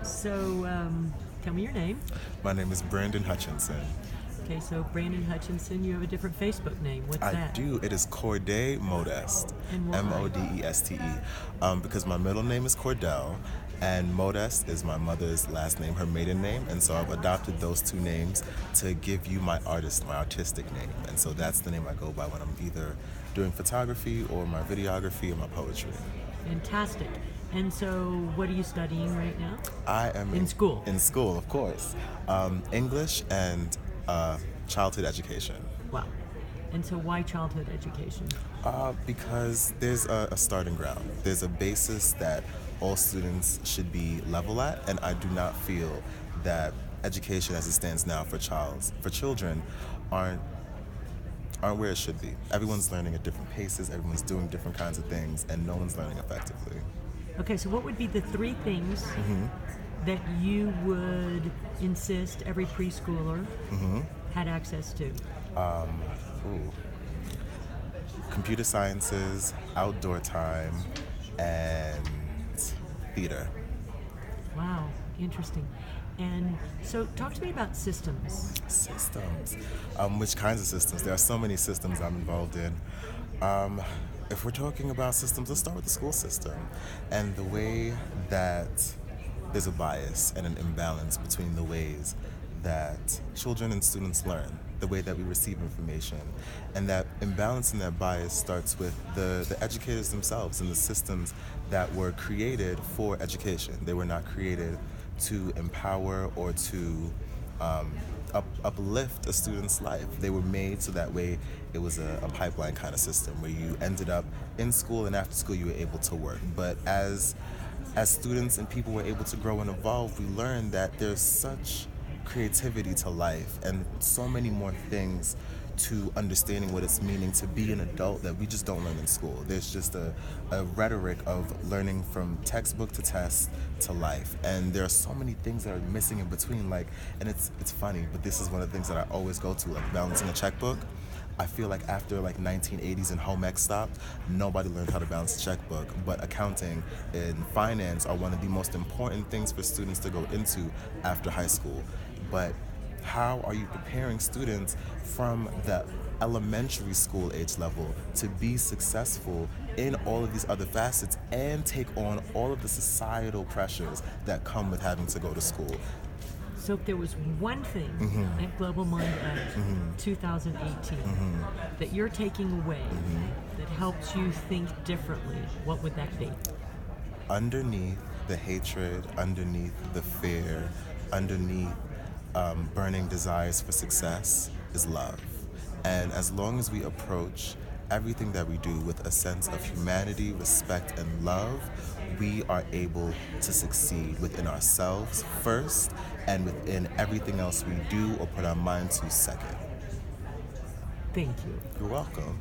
So, tell me your name. My name is Brandon Hutchinson. Okay, so Brandon Hutchinson, you have a different Facebook name. What's I that? do. It is Corde Modest. And why? Modeste. Because my middle name is Cordell, and Modest is my mother's last name, her maiden name, and so I've adopted those two names to give you my artistic name, and so that's the name I go by when I'm either doing photography or my videography or my poetry. Fantastic. And so, what are you studying right now? I am In school. In school, of course. English and childhood education. Wow. And so, why childhood education? Because there's a starting ground. There's a basis that all students should be level at, and I do not feel that education as it stands now for children aren't where it should be. Everyone's learning at different paces, everyone's doing different kinds of things, and no one's learning effectively. Okay, so what would be the three things that you would insist every preschooler had access to? Computer sciences, outdoor time, and theater. Wow, interesting. And so, talk to me about systems. Systems. Which kinds of systems? There are so many systems I'm involved in. If we're talking about systems, let's start with the school system and the way that there's a bias and an imbalance between the ways that children and students learn, the way that we receive information. And that imbalance and that bias starts with the educators themselves and the systems that were created for education. They were not created to empower or to uplift a student's life. They were made so that way it was a pipeline kind of system where you ended up in school and after school you were able to work. But as students and people were able to grow and evolve, we learned that there's such creativity to life and so many more things to understanding what it's meaning to be an adult that we just don't learn in school. There's just a rhetoric of learning from textbook to test to life, and there are so many things that are missing in between. And it's funny, but this is one of the things that I always go to, like balancing a checkbook. I feel like after 1980s and home ec stopped, nobody learned how to balance a checkbook, but accounting and finance are one of the most important things for students to go into after high school. But how are you preparing students from the elementary school age level to be successful in all of these other facets and take on all of the societal pressures that come with having to go to school? So if there was one thing at GlobalMindEd 2018 that you're taking away that helps you think differently, what would that be? Underneath the hatred, underneath the fear, underneath burning desires for success is love. And as long as we approach everything that we do with a sense of humanity, respect, and love, we are able to succeed within ourselves first and within everything else we do or put our mind to second. Thank you. You're welcome.